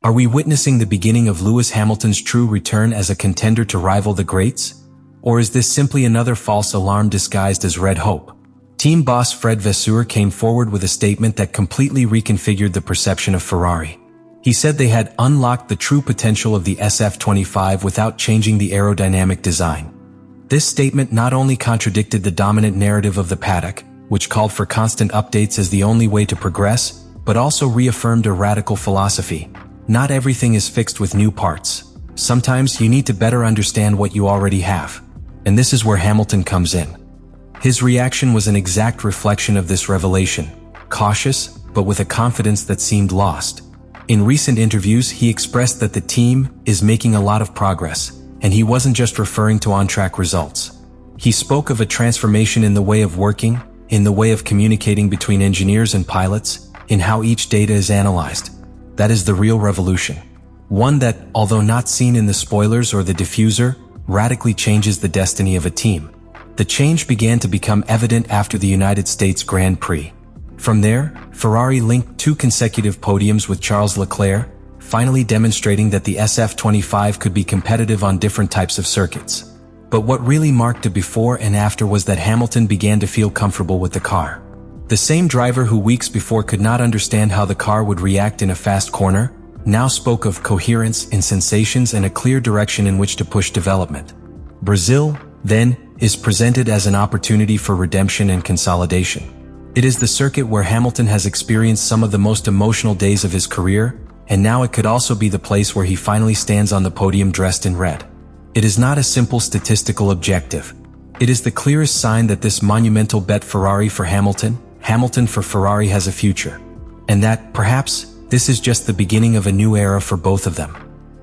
Are we witnessing the beginning of Lewis Hamilton's true return as a contender to rival the greats? Or is this simply another false alarm disguised as red hope? Team boss Fred Vasseur came forward with a statement that completely reconfigured the perception of Ferrari. He said they had unlocked the true potential of the SF25 without changing the aerodynamic design. This statement not only contradicted the dominant narrative of the paddock, which called for constant updates as the only way to progress, but also reaffirmed a radical philosophy. Not everything is fixed with new parts. Sometimes you need to better understand what you already have. And this is where Hamilton comes in. His reaction was an exact reflection of this revelation, cautious, but with a confidence that seemed lost. In recent interviews, he expressed that the team is making a lot of progress, and he wasn't just referring to on-track results. He spoke of a transformation in the way of working, in the way of communicating between engineers and pilots, in how each data is analyzed. That is the real revolution. One that, although not seen in the spoilers or the diffuser, radically changes the destiny of a team. The change began to become evident after the United States Grand Prix. From there, Ferrari linked 2 consecutive podiums with Charles Leclerc, finally demonstrating that the SF25 could be competitive on different types of circuits. But what really marked a before and after was that Hamilton began to feel comfortable with the car. The same driver who weeks before could not understand how the car would react in a fast corner, now spoke of coherence in sensations and a clear direction in which to push development. Brazil, then, is presented as an opportunity for redemption and consolidation. It is the circuit where Hamilton has experienced some of the most emotional days of his career, and now it could also be the place where he finally stands on the podium dressed in red. It is not a simple statistical objective. It is the clearest sign that this monumental bet Ferrari for Hamilton, Hamilton for Ferrari has a future. And that, perhaps, this is just the beginning of a new era for both of them.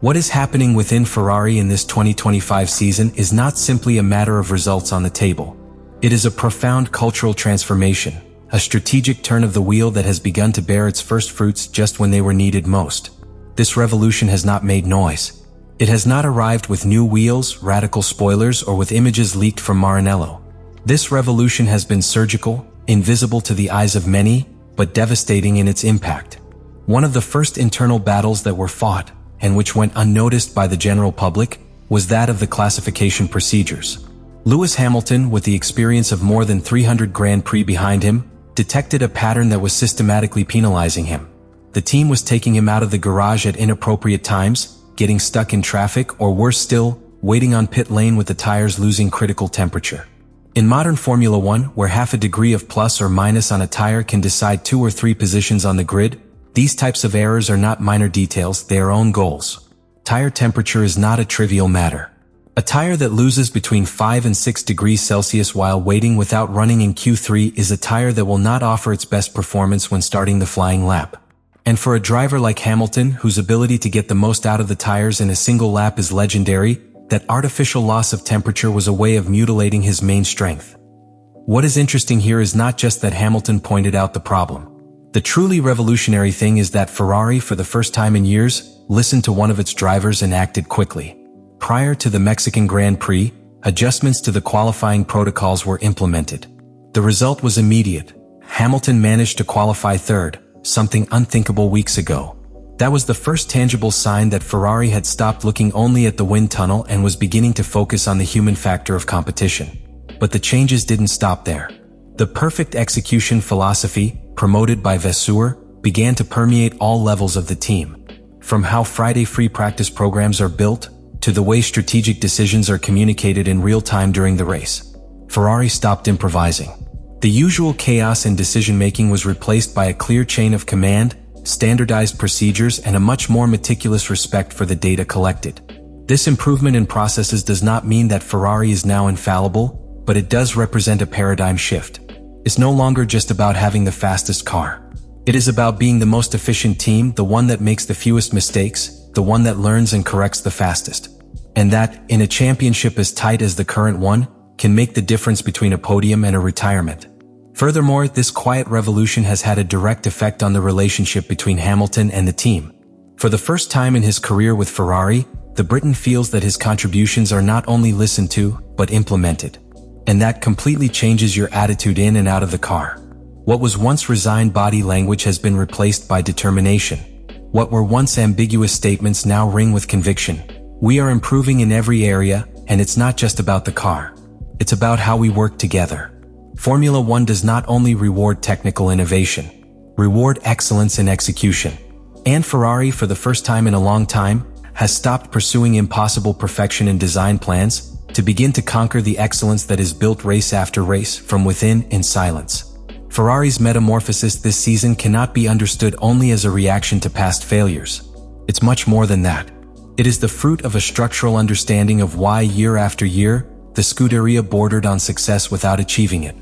What is happening within Ferrari in this 2025 season is not simply a matter of results on the table. It is a profound cultural transformation, a strategic turn of the wheel that has begun to bear its first fruits just when they were needed most. This revolution has not made noise. It has not arrived with new wheels, radical spoilers, or with images leaked from Maranello. This revolution has been surgical, invisible to the eyes of many, but devastating in its impact. One of the first internal battles that were fought, and which went unnoticed by the general public, was that of the classification procedures. Lewis Hamilton, with the experience of more than 300 Grand Prix behind him, detected a pattern that was systematically penalizing him. The team was taking him out of the garage at inappropriate times, getting stuck in traffic, or worse still, waiting on pit lane with the tires losing critical temperature. In modern Formula 1, where half a degree of plus or minus on a tire can decide 2 or 3 positions on the grid, these types of errors are not minor details, they are own goals. Tire temperature is not a trivial matter. A tire that loses between 5 and 6 degrees Celsius while waiting without running in Q3 is a tire that will not offer its best performance when starting the flying lap. And for a driver like Hamilton, whose ability to get the most out of the tires in a single lap is legendary, that artificial loss of temperature was a way of mutilating his main strength. What is interesting here is not just that Hamilton pointed out the problem. The truly revolutionary thing is that Ferrari, for the first time in years, listened to one of its drivers and acted quickly. Prior to the Mexican Grand Prix, adjustments to the qualifying protocols were implemented. The result was immediate. Hamilton managed to qualify third, something unthinkable weeks ago. That was the first tangible sign that Ferrari had stopped looking only at the wind tunnel and was beginning to focus on the human factor of competition. But the changes didn't stop there. The perfect execution philosophy, promoted by Vasseur, began to permeate all levels of the team. From how Friday free practice programs are built, to the way strategic decisions are communicated in real time during the race. Ferrari stopped improvising. The usual chaos in decision-making was replaced by a clear chain of command, standardized procedures, and a much more meticulous respect for the data collected. This improvement in processes does not mean that Ferrari is now infallible, but it does represent a paradigm shift. It's no longer just about having the fastest car. It is about being the most efficient team, the one that makes the fewest mistakes, the one that learns and corrects the fastest. And that, in a championship as tight as the current one, can make the difference between a podium and a retirement. Furthermore, this quiet revolution has had a direct effect on the relationship between Hamilton and the team. For the first time in his career with Ferrari, the Briton feels that his contributions are not only listened to, but implemented. And that completely changes your attitude in and out of the car. What was once resigned body language has been replaced by determination. What were once ambiguous statements now ring with conviction. We are improving in every area, and it's not just about the car. It's about how we work together. Formula One does not only reward technical innovation, reward excellence in execution. And Ferrari, for the first time in a long time, has stopped pursuing impossible perfection in design plans to begin to conquer the excellence that is built race after race from within in silence. Ferrari's metamorphosis this season cannot be understood only as a reaction to past failures. It's much more than that. It is the fruit of a structural understanding of why year after year, the Scuderia bordered on success without achieving it.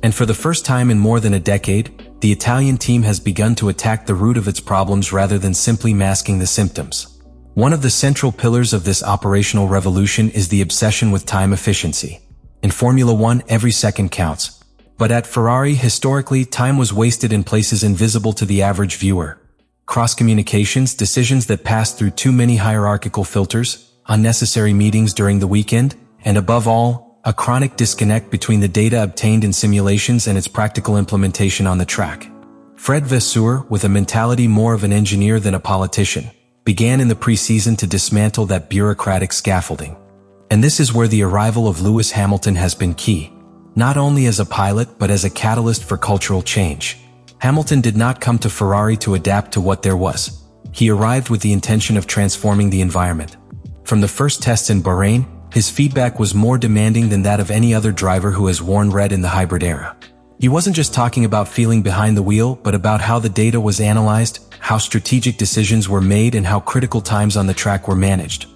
And for the first time in more than a decade, the Italian team has begun to attack the root of its problems rather than simply masking the symptoms. One of the central pillars of this operational revolution is the obsession with time efficiency. In Formula One, every second counts. But at Ferrari, historically, time was wasted in places invisible to the average viewer. Cross-communications, decisions that passed through too many hierarchical filters, unnecessary meetings during the weekend, and above all, a chronic disconnect between the data obtained in simulations and its practical implementation on the track. Fred Vasseur, with a mentality more of an engineer than a politician, began in the pre-season to dismantle that bureaucratic scaffolding. And this is where the arrival of Lewis Hamilton has been key, not only as a pilot but as a catalyst for cultural change. Hamilton did not come to Ferrari to adapt to what there was. He arrived with the intention of transforming the environment. From the first tests in Bahrain, his feedback was more demanding than that of any other driver who has worn red in the hybrid era. He wasn't just talking about feeling behind the wheel, but about how the data was analyzed, how strategic decisions were made, and how critical times on the track were managed.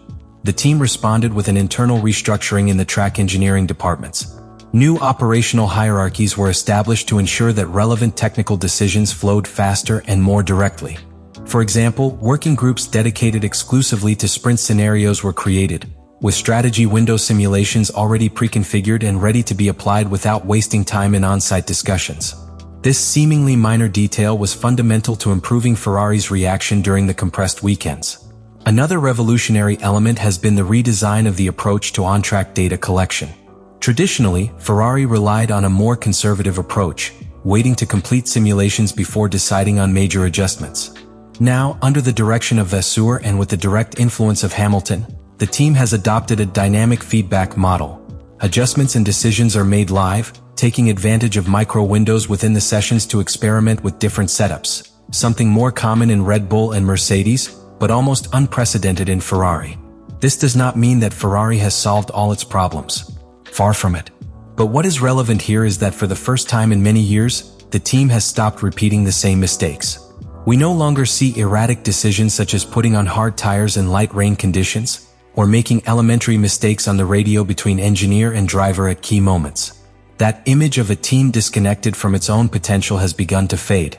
The team responded with an internal restructuring in the track engineering departments. New operational hierarchies were established to ensure that relevant technical decisions flowed faster and more directly. For example, working groups dedicated exclusively to sprint scenarios were created, with strategy window simulations already pre-configured and ready to be applied without wasting time in on-site discussions. This seemingly minor detail was fundamental to improving Ferrari's reaction during the compressed weekends. Another revolutionary element has been the redesign of the approach to on-track data collection. Traditionally, Ferrari relied on a more conservative approach, waiting to complete simulations before deciding on major adjustments. Now, under the direction of Vasseur and with the direct influence of Hamilton, the team has adopted a dynamic feedback model. Adjustments and decisions are made live, taking advantage of micro-windows within the sessions to experiment with different setups, something more common in Red Bull and Mercedes, but almost unprecedented in Ferrari. This does not mean that Ferrari has solved all its problems. Far from it. But what is relevant here is that for the first time in many years, the team has stopped repeating the same mistakes. We no longer see erratic decisions such as putting on hard tires in light rain conditions, or making elementary mistakes on the radio between engineer and driver at key moments. That image of a team disconnected from its own potential has begun to fade.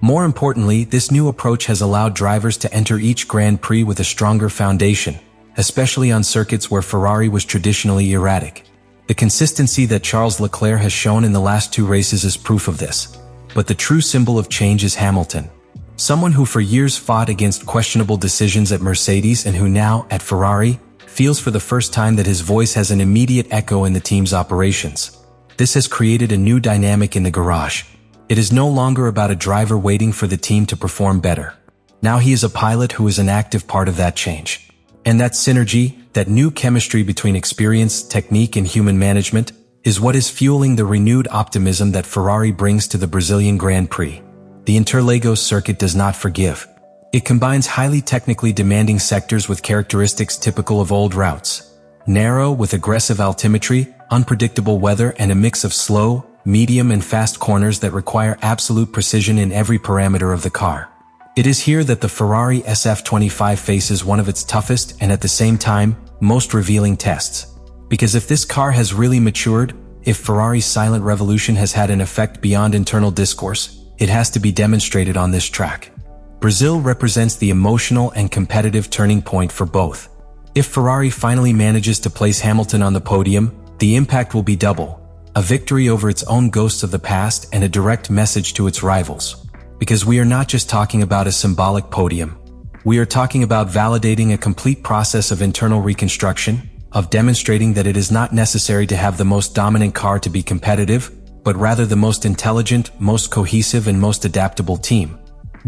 More importantly, this new approach has allowed drivers to enter each Grand Prix with a stronger foundation, especially on circuits where Ferrari was traditionally erratic. The consistency that Charles Leclerc has shown in the last two races is proof of this. But the true symbol of change is Hamilton. Someone who for years fought against questionable decisions at Mercedes and who now, at Ferrari, feels for the first time that his voice has an immediate echo in the team's operations. This has created a new dynamic in the garage. It is no longer about a driver waiting for the team to perform better. Now he is a pilot who is an active part of that change. And that synergy, that new chemistry between experience, technique, and human management, is what is fueling the renewed optimism that Ferrari brings to the Brazilian Grand Prix. The Interlagos circuit does not forgive. It combines highly technically demanding sectors with characteristics typical of old routes. Narrow with aggressive altimetry, unpredictable weather, and a mix of slow, medium, and fast corners that require absolute precision in every parameter of the car. It is here that the Ferrari SF25 faces one of its toughest and at the same time, most revealing tests. Because if this car has really matured, if Ferrari's silent revolution has had an effect beyond internal discourse, it has to be demonstrated on this track. Brazil represents the emotional and competitive turning point for both. If Ferrari finally manages to place Hamilton on the podium, the impact will be double: a victory over its own ghosts of the past and a direct message to its rivals. Because we are not just talking about a symbolic podium. We are talking about validating a complete process of internal reconstruction, of demonstrating that it is not necessary to have the most dominant car to be competitive, but rather the most intelligent, most cohesive, and most adaptable team.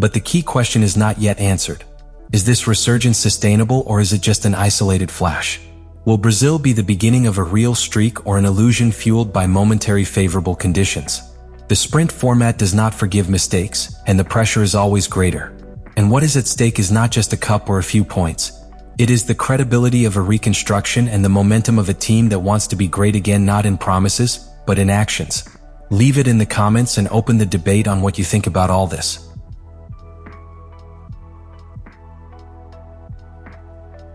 But the key question is not yet answered. Is this resurgence sustainable, or is it just an isolated flash? Will Brazil be the beginning of a real streak or an illusion fueled by momentary favorable conditions? The sprint format does not forgive mistakes, and the pressure is always greater. And what is at stake is not just a cup or a few points. It is the credibility of a reconstruction and the momentum of a team that wants to be great again, not in promises, but in actions. Leave it in the comments and open the debate on what you think about all this.